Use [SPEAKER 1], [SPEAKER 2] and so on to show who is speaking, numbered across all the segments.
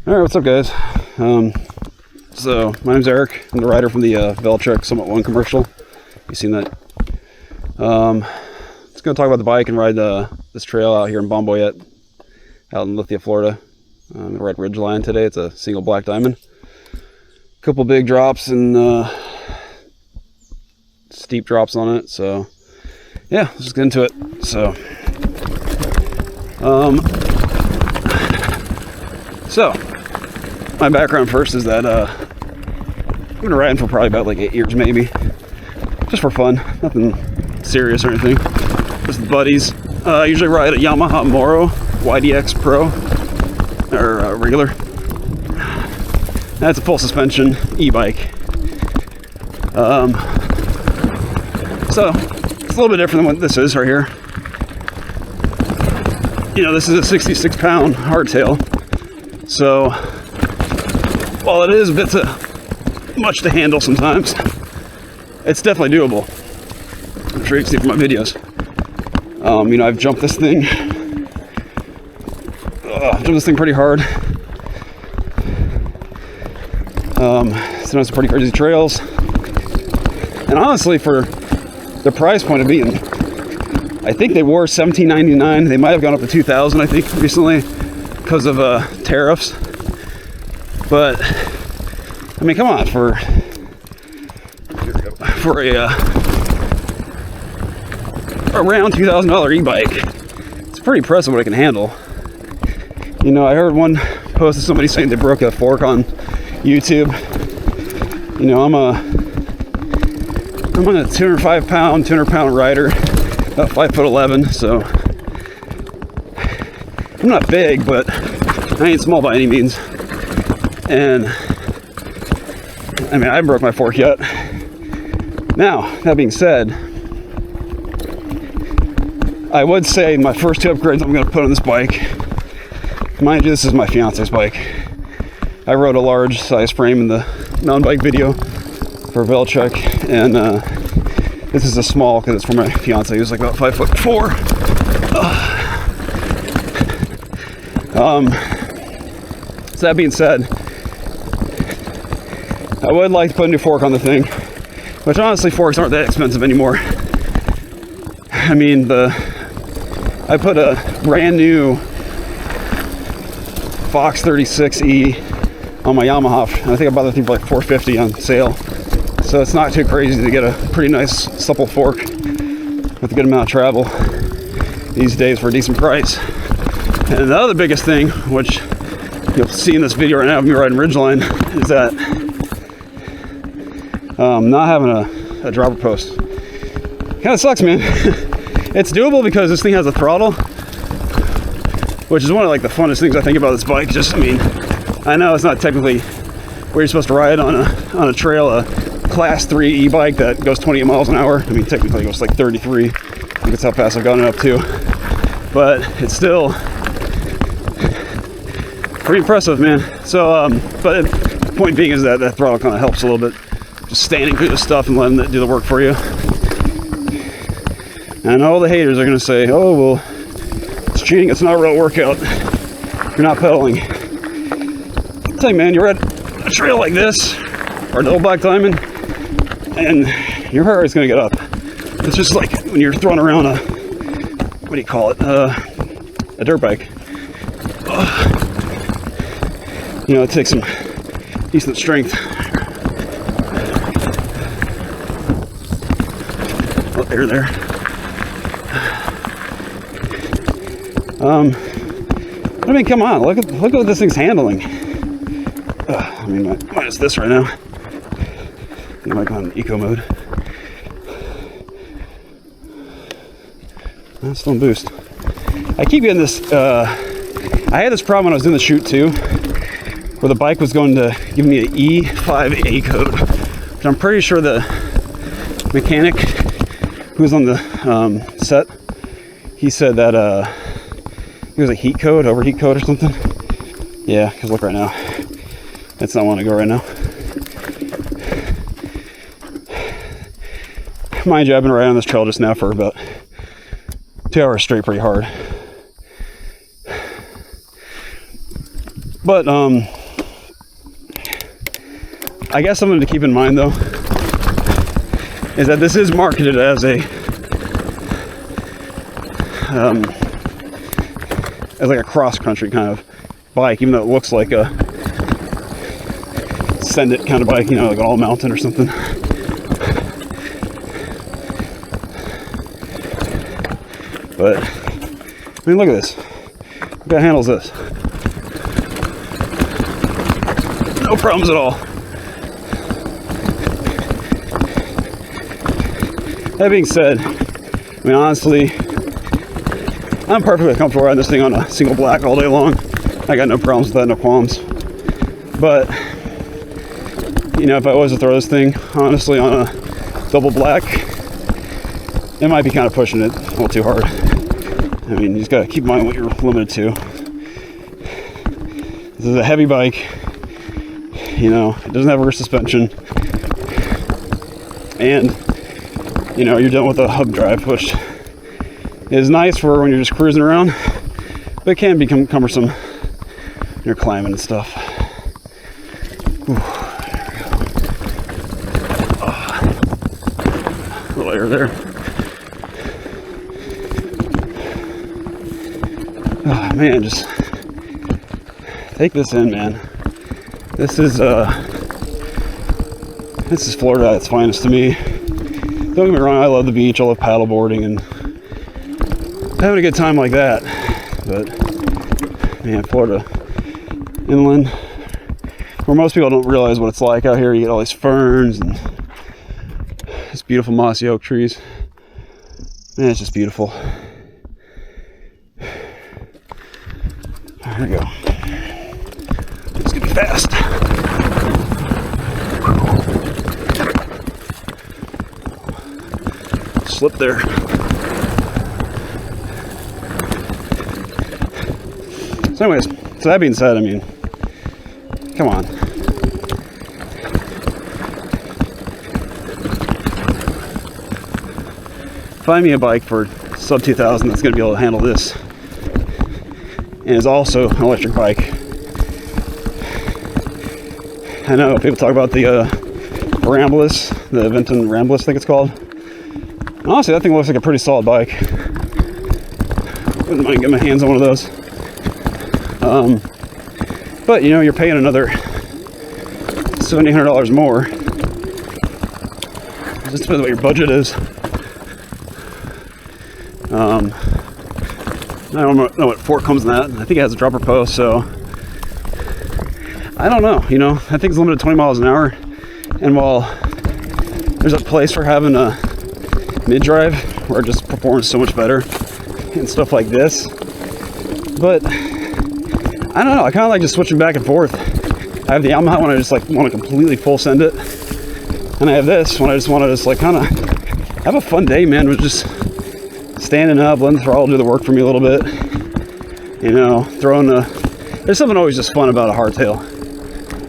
[SPEAKER 1] Alright, what's up guys? So my name's Eric. I'm the rider from the Velotric Summit 1 commercial. You seen that? Just gonna talk about the bike and ride this trail out here in Balm Boyette, out in Lithia, Florida. We're at Ridgeline today. It's a single black diamond. A couple big drops and steep drops on it. So yeah, let's just get into it. So my background first is that I've been riding for probably about like 8 years maybe, just for fun, nothing serious or anything, just with buddies. I usually ride a Yamaha Moro YDX Pro, or regular. That's a full suspension e-bike. So it's a little bit different than what this is right here. You know, this is a 66-pound hardtail, so while it is a bit much to handle sometimes, it's definitely doable. I'm sure you can see from my videos. You know, I've jumped this thing. Jumped this thing pretty hard. Sometimes some pretty crazy trails. And honestly, for the price point of being, I think they were $17.99. They might have gone up to $2,000, I think, recently because of tariffs. But I mean, come on, for around $2,000 e-bike, it's pretty impressive what I can handle. You know, I heard one post of somebody saying they broke a fork on YouTube. You know, I'm a 200-pound rider, about 5'11", so I'm not big, but I ain't small by any means. And I mean, I haven't broke my fork yet. Now, that being said, I would say my first two upgrades I'm going to put on this bike, mind you, this is my fiance's bike. I rode a large size frame in the mountain bike video for Velotric, and this is a small because it's for my fiance, who's like about 5'4". So that being said, I would like to put a new fork on the thing, which honestly, forks aren't that expensive anymore. I mean, I put a brand new Fox 36E on my Yamaha, and I think I bought that thing for like $450 on sale. So it's not too crazy to get a pretty nice supple fork with a good amount of travel these days for a decent price. And the other biggest thing, which you'll see in this video right now of me riding Ridgeline, is that not having a dropper post. Kind of sucks, man. It's doable because this thing has a throttle, which is one of like the funnest things I think about this bike. Just, I mean, I know it's not technically where you're supposed to ride on a trail, a class 3 e-bike that goes 28 miles an hour. I mean, technically it goes like 33. I think that's how fast I've gotten it up to. But it's still pretty impressive, man. So, but the point being is that throttle kind of helps a little bit. Just standing through the stuff and letting it do the work for you. And all the haters are going to say, oh, well, it's cheating. It's not a real workout. You're not pedaling. I'll tell you, man, you're at a trail like this, or a double black diamond, and your heart rate's going to get up. It's just like when you're throwing around a, what do you call it, a dirt bike. You know, it takes some decent strength. Oh, there. I mean, come on, look at what this thing's handling. I mean, minus this right now. I might go on eco mode. Still in boost. I keep getting this. I had this problem when I was doing the shoot too, where the bike was going to give me an E5A code, which I'm pretty sure the mechanic who was on the set, he said that it was a heat code, overheat code or something. Yeah, because look right now, that's not want to go right now. Mind you, I've been riding on this trail just now for about 2 hours straight, pretty hard. But I guess something to keep in mind though is that this is marketed as a as like a cross-country kind of bike, even though it looks like a send it kind of bike, you know, like an all mountain or something. But I mean, look at this. Look how it handles this. No problems at all. That being said, I mean, honestly, I'm perfectly comfortable riding this thing on a single black all day long. I got no problems with that, no qualms. But, you know, if I was to throw this thing, honestly, on a double black, it might be kind of pushing it a little too hard. I mean, you just got to keep in mind what you're limited to. This is a heavy bike. You know, it doesn't have rear suspension. And, you know, you're dealing with a hub drive, which is nice for when you're just cruising around, but it can become cumbersome when you're climbing and stuff. Ooh, there we go. Oh, a little air there. Oh, man, just take this in, man. This is Florida at its finest to me. Don't get me wrong, I love the beach, I love paddleboarding and having a good time like that. But man, Florida inland, where most people don't realize what it's like out here, you get all these ferns and these beautiful mossy oak trees. Man, it's just beautiful. There we go. It's gonna be fast. Slip there. So anyways, so that being said, I mean, come on. Find me a bike for sub 2,000 that's going to be able to handle this. And is also an electric bike. I know people talk about the Rambless, the Venton Rambless, I think it's called. Honestly, that thing looks like a pretty solid bike. Wouldn't mind getting my hands on one of those. But you know, you're paying another $1,700 more. It just depends what your budget is. I don't know what fork comes in that. I think it has a dropper post, so I don't know. You know, that thing's limited to 20 miles an hour, and while there's a place for having a mid-drive where it just performs so much better and stuff like this, but I don't know, I kind of like just switching back and forth. I have the Yamaha when I just like want to completely full send it, and I have this when I just want to just like kind of have a fun day, man, with just standing up, letting the throttle do the work for me a little bit, you know, there's something always just fun about a hardtail.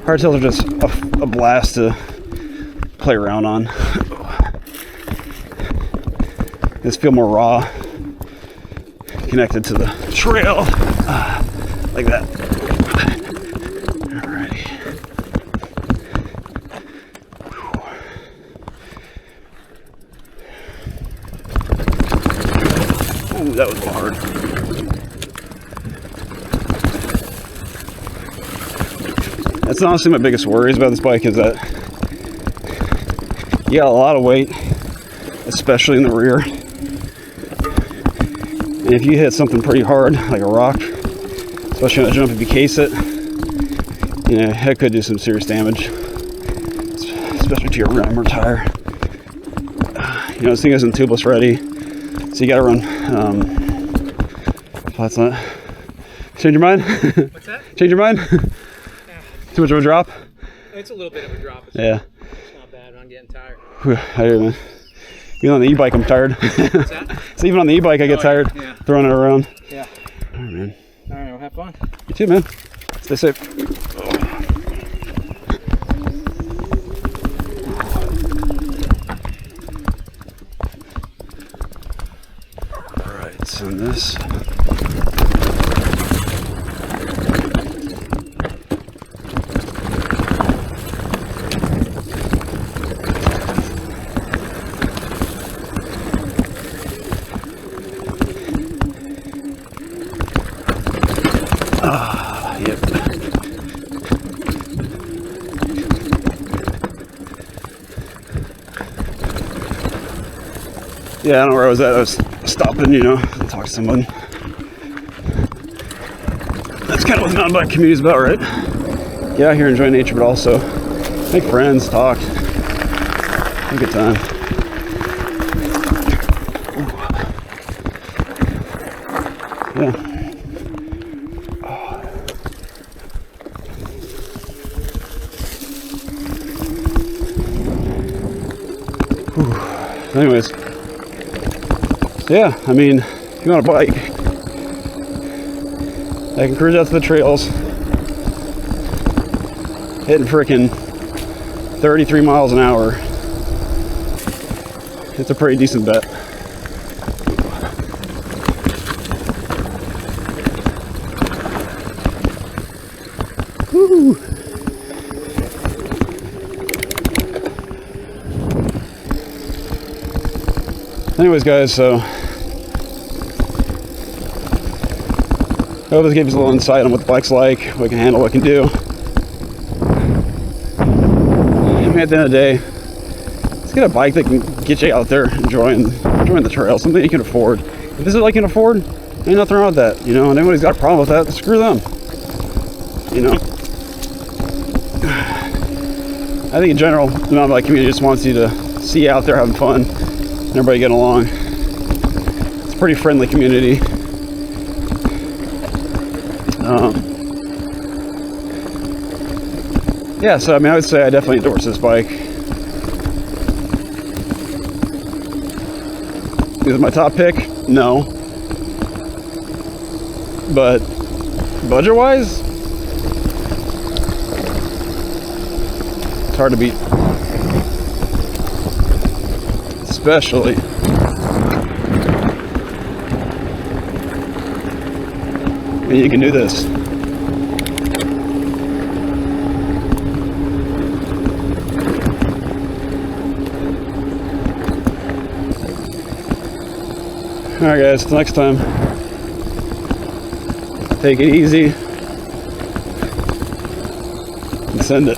[SPEAKER 1] Hardtails are just a blast to play around on. Just feel more raw, connected to the trail, like that. Alrighty. Ooh, that was a little hard. That's honestly my biggest worries about this bike, is that you got a lot of weight, especially in the rear. And if you hit something pretty hard, like a rock, especially on a jump, if you case it, you know, it could do some serious damage, especially to your rim or tire. You know, this thing isn't tubeless ready, so you gotta run, that's not, change your mind?
[SPEAKER 2] What's that?
[SPEAKER 1] Change your mind?
[SPEAKER 2] Yeah.
[SPEAKER 1] Too much of a drop?
[SPEAKER 2] It's a little bit of a drop.
[SPEAKER 1] Yeah.
[SPEAKER 2] It's not bad, I'm getting tired.
[SPEAKER 1] Whew, I hear you, man. Even on the e-bike, I'm tired.
[SPEAKER 2] What's that?
[SPEAKER 1] So even on the e-bike, I get tired throwing it around.
[SPEAKER 2] Yeah.
[SPEAKER 1] All right, man.
[SPEAKER 2] All right, well, have fun.
[SPEAKER 1] You too, man. Stay safe. All right, send this. Yep. Yeah, I don't know where I was at. I was stopping, you know, to talk to someone. That's kind of what the mountain bike community is about, right? Get out here, enjoy nature, but also make friends, talk, have a good time. Yeah. Anyways, yeah, I mean, if you want a bike, I can cruise out to the trails, hitting frickin' 33 miles an hour. It's a pretty decent bet. Woo! Anyways, guys, so I hope this gives you a little insight on what the bike's like, what it can handle, what it can do. I mean, at the end of the day, let's get a bike that can get you out there enjoying the trail, something you can afford. If this is what you can afford, ain't nothing wrong with that, you know, and anybody's got a problem with that, screw them, you know. I think in general, the mountain bike community just wants you to see you out there having fun, and everybody getting along. It's a pretty friendly community. Yeah, so I mean, I would say I definitely endorse this bike. Is it my top pick? No. But budget-wise, it's hard to beat. Especially when you can do this. Alright guys, till next time, take it easy and send it.